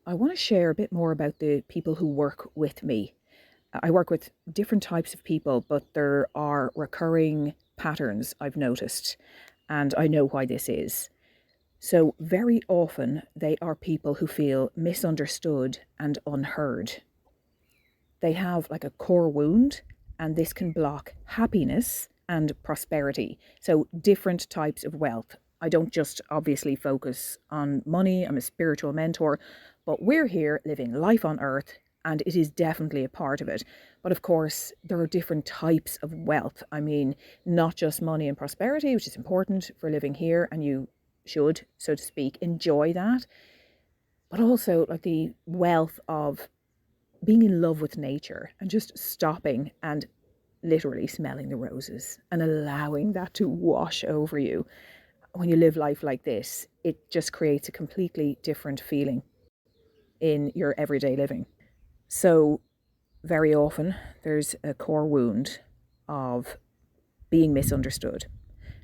I want to share a bit more about the people who work with me. I work with different types of people, but there are recurring patterns I've noticed, and I know why this is. So, very often, they are people who feel misunderstood and unheard. They have like a core wound, and this can block happiness and prosperity. So, different types of wealth. I don't just obviously focus on money, I'm a spiritual mentor, but we're here living life on earth, and it is definitely a part of it. But of course, there are different types of wealth. I mean, not just money and prosperity, which is important for living here, and you should, so to speak, enjoy that, but also like the wealth of being in love with nature and just stopping and literally smelling the roses and allowing that to wash over you. When you live life like this, it just creates a completely different feeling in your everyday living. So, very often, there's a core wound of being misunderstood.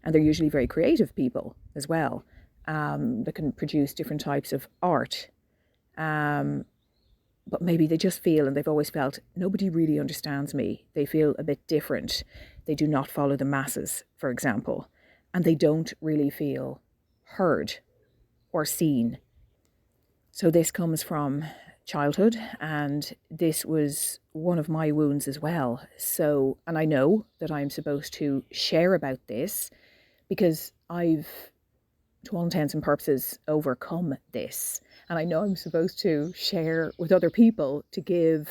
And they're usually very creative people as well, that can produce different types of art. Um, but maybe they just feel, and they've always felt, nobody really understands me. They feel a bit different. They do not follow the masses, for example, and they don't really feel heard or seen. So this comes from childhood, and this was one of my wounds as well. So, and I know that I'm supposed to share about this because I've, to all intents and purposes, overcome this. And I know I'm supposed to share with other people to give,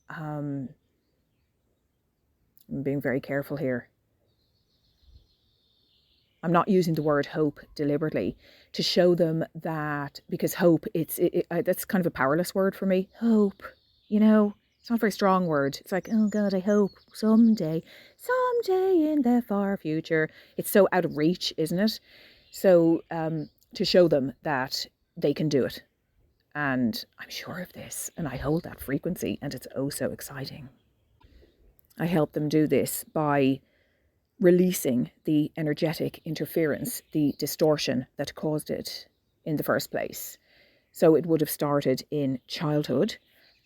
I'm being very careful here. I'm not using the word hope deliberately, to show them that, because hope, that's kind of a powerless word for me. Hope, it's not a very strong word. It's like, oh God, I hope someday in the far future. It's so out of reach, isn't it? So to show them that they can do it. And I'm sure of this, and I hold that frequency, and it's oh so exciting. I help them do this by releasing the energetic interference, the distortion that caused it in the first place. So it would have started in childhood.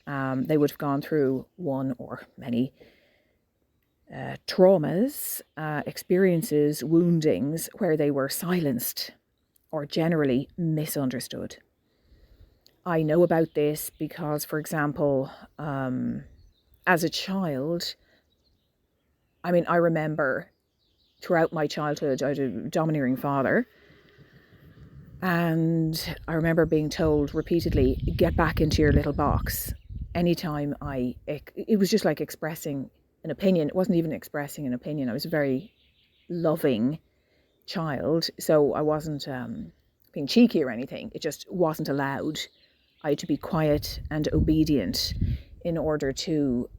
They would have gone through one or many traumas, experiences, woundings where they were silenced or generally misunderstood. I know about this because, for example, as a child, I remember throughout my childhood, I had a domineering father. And I remember being told repeatedly, get back into your little box. Anytime it was just like expressing an opinion. It wasn't even expressing an opinion. I was a very loving child. So I wasn't being cheeky or anything. It just wasn't allowed. I had to be quiet and obedient in order to,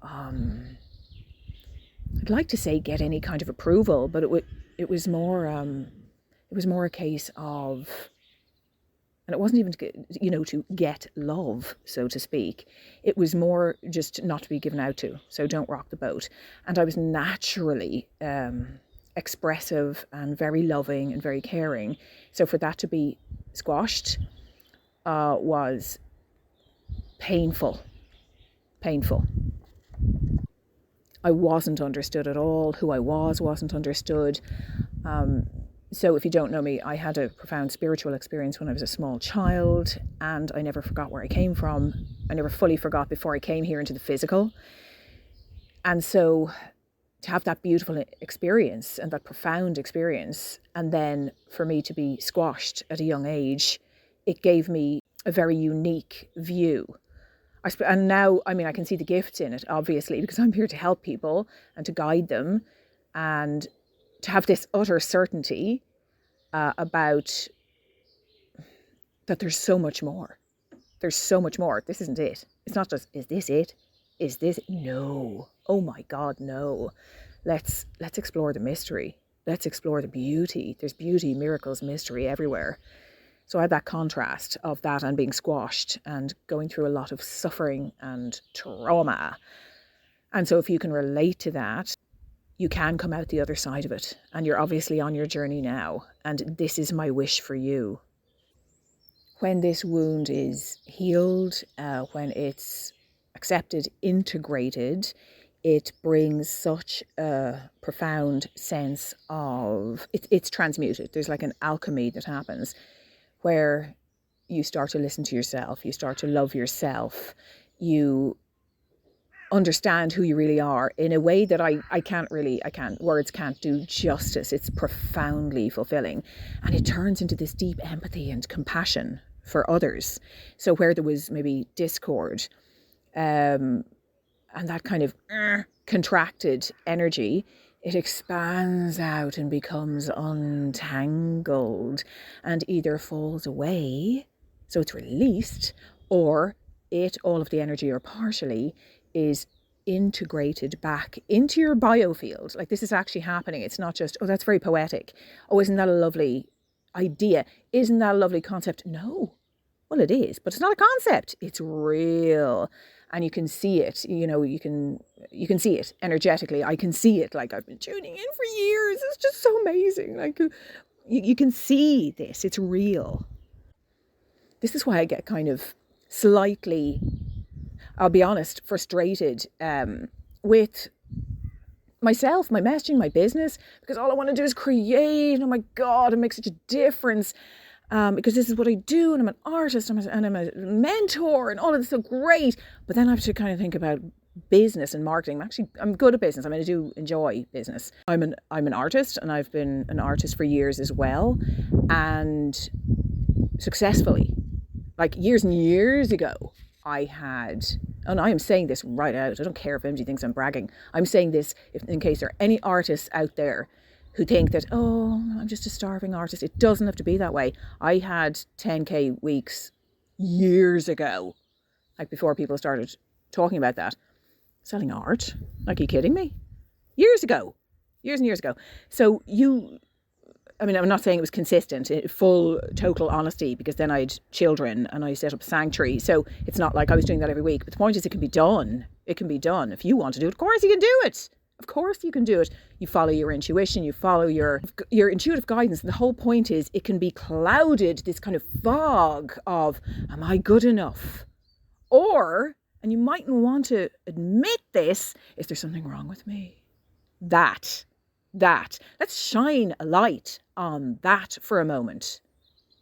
I'd like to say get any kind of approval, but it was more a case of, and it wasn't even to get love, so to speak. It was more just not to be given out to. So don't rock the boat. And I was naturally expressive and very loving and very caring. So for that to be squashed was painful. I wasn't understood at all. Who I wasn't understood. So if you don't know me, I had a profound spiritual experience when I was a small child, and I never forgot where I came from. I never fully forgot before I came here into the physical. And so to have that beautiful experience and that profound experience, and then for me to be squashed at a young age, it gave me a very unique view. And now, I can see the gifts in it, obviously, because I'm here to help people and to guide them, and to have this utter certainty about that there's so much more. There's so much more. This isn't it. It's not just, is this it? Is this? No. Oh my God, no. Let's explore the mystery. Let's explore the beauty. There's beauty, miracles, mystery everywhere. So I had that contrast of that and being squashed and going through a lot of suffering and trauma. And so if you can relate to that, you can come out the other side of it. And you're obviously on your journey now. And this is my wish for you. when this wound is healed, when it's accepted, integrated, it brings such a profound sense of, it's transmuted. There's like an alchemy that happens where you start to listen to yourself, you start to love yourself, you understand who you really are in a way that words can't do justice. It's profoundly fulfilling. And it turns into this deep empathy and compassion for others. So where there was maybe discord, and that kind of contracted energy, it expands out and becomes untangled and either falls away, so it's released, or all of the energy or partially is integrated back into your biofield. Like, this is actually happening. It's not just, oh, that's very poetic. Oh, isn't that a lovely idea? Isn't that a lovely concept? No. Well, it is, but it's not a concept. It's real. And you can see it, you can see it energetically. I can see it. Like, I've been tuning in for years. It's just so amazing. Like, you can see this. It's real. This is why I get kind of slightly, I'll be honest, frustrated with myself, my messaging, my business, because all I want to do is create. Oh my God, and make such a difference. Because this is what I do, and I'm an artist, and I'm a mentor, and all of this is so great. But then I have to kind of think about business and marketing. I'm good at business. I mean, I do enjoy business. I'm an artist, and I've been an artist for years as well, and successfully. Like, years and years ago, I am saying this right out. I don't care if anybody thinks I'm bragging. I'm saying this in case there are any artists out there who think that, oh, I'm just a starving artist. It doesn't have to be that way. I had 10K weeks years ago, like before people started talking about that. Selling art? Like, are you kidding me? Years and years ago. So I'm not saying it was consistent, full, total honesty, because then I had children and I set up a sanctuary. So it's not like I was doing that every week. But the point is, it can be done. It can be done. If you want to do it, of course you can do it. Of course you can do it. You follow your intuition, you follow your intuitive guidance. And the whole point is, it can be clouded, this kind of fog of, am I good enough? Or, and you mightn't want to admit this, is there something wrong with me? That. Let's shine a light on that for a moment.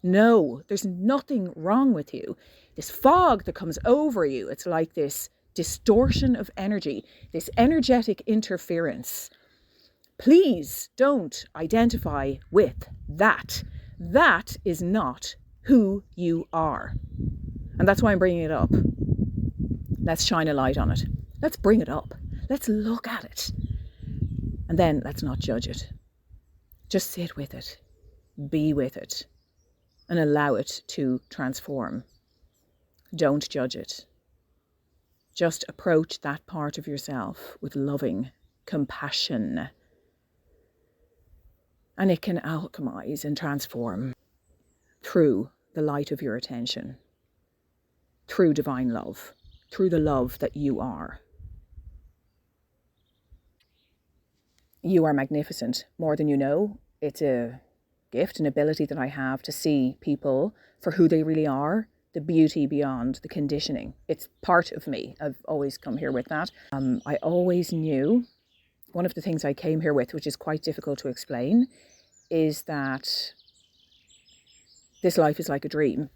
No, there's nothing wrong with you. This fog that comes over you, it's like this distortion of energy, this energetic interference. Please don't identify with that. That is not who you are. And that's why I'm bringing it up. Let's shine a light on it. Let's bring it up. Let's look at it. And then let's not judge it. Just sit with it, be with it, and allow it to transform. Don't judge it. Just approach that part of yourself with loving compassion. And it can alchemize and transform through the light of your attention, through divine love, through the love that you are. You are magnificent, more than you know. It's a gift, an ability that I have to see people for who they really are, the beauty beyond the conditioning. It's part of me. I've always come here with that. I always knew, one of the things I came here with, which is quite difficult to explain, is that this life is like a dream.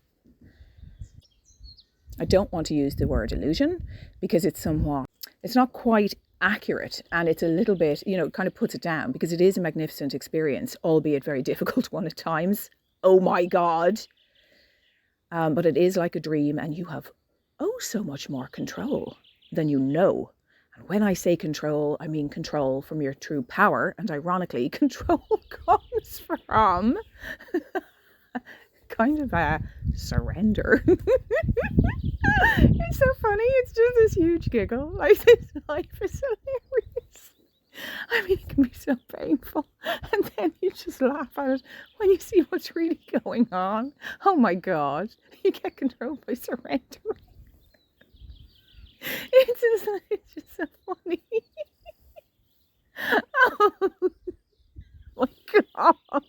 I don't want to use the word illusion because it's not quite accurate, and it's a little bit, it kind of puts it down, because it is a magnificent experience, albeit very difficult one at times. Oh my God. But it is like a dream, and you have so much more control than you know. And when I say control, I mean control from your true power, and ironically, control comes from kind of a surrender. It's so funny. It's just this huge giggle. Like, this life is hilarious. I mean, it can be so painful. And then you just laugh at it when you see what's really going on. Oh my God. You get control by surrendering. It's just so funny. Oh my God.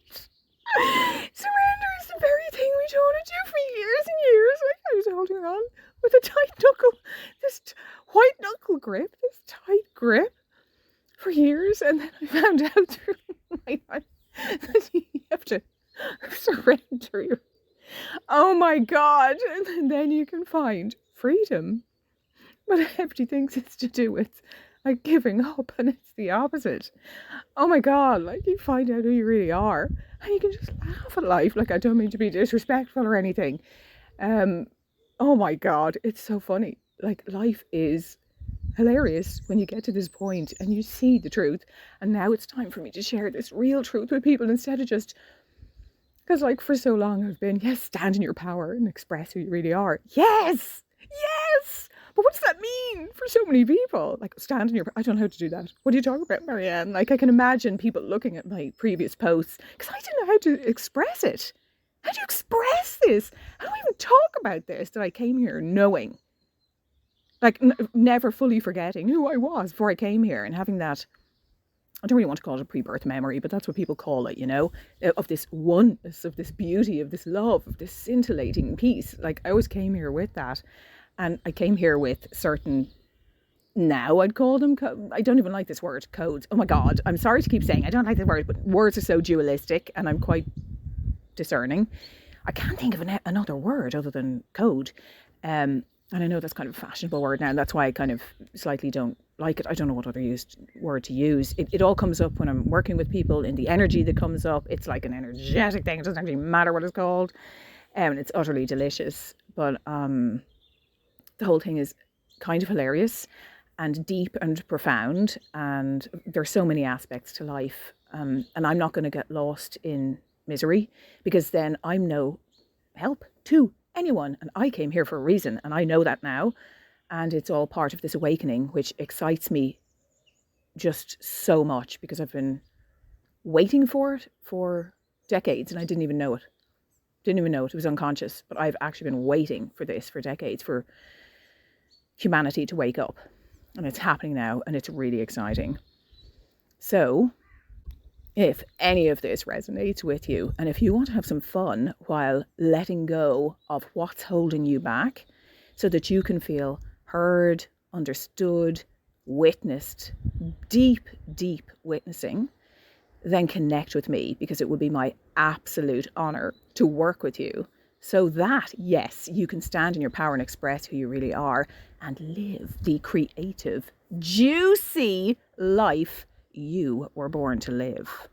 Surrender is the very thing we don't want to do for years and years. Like, I was holding on with a tight knuckle, this white knuckle grip, this tight grip for years. And then I found out through my life that you have to surrender your, oh my God. And then you can find freedom. But everybody thinks it's to do with like giving up, and it's the opposite. Oh my God, like you find out who you really are and you can just laugh at life. Like, I don't mean to be disrespectful or anything. Oh my God, it's so funny. Like, life is hilarious when you get to this point and you see the truth. And now it's time for me to share this real truth with people instead of just, because like for so long I've been, yes, stand in your power and express who you really are. Yes, yes. But what does that mean for so many people? Like, stand in your, I don't know how to do that. What are you talking about, Marianne? Like, I can imagine people looking at my previous posts because I didn't know how to express it. How do you express this? How do I even talk about this that I came here knowing? Like, never fully forgetting who I was before I came here and having that, I don't really want to call it a pre-birth memory, but that's what people call it, you know, of this oneness, of this beauty, of this love, of this scintillating peace. Like, I always came here with that. And I came here with certain, now I'd call them, I don't even like this word, codes. Oh my God, I'm sorry to keep saying I don't like the word, but words are so dualistic and I'm quite discerning. I can't think of another word other than code. And I know that's kind of a fashionable word now, and that's why I kind of slightly don't like it. I don't know what other word to use. It all comes up when I'm working with people, in the energy that comes up. It's like an energetic thing. It doesn't actually matter what it's called. And it's utterly delicious. But the whole thing is kind of hilarious and deep and profound, and there's so many aspects to life, and I'm not going to get lost in misery, because then I'm no help to anyone, and I came here for a reason, and I know that now, and it's all part of this awakening, which excites me just so much, because I've been waiting for it for decades and I didn't even know it. It was unconscious, but I've actually been waiting for this for decades, for humanity to wake up, and it's happening now, and it's really exciting. So if any of this resonates with you, and if you want to have some fun while letting go of what's holding you back so that you can feel heard, understood, witnessed, deep witnessing, then connect with me, because it would be my absolute honor to work with you, so that, yes, you can stand in your power and express who you really are and live the creative, juicy life you were born to live.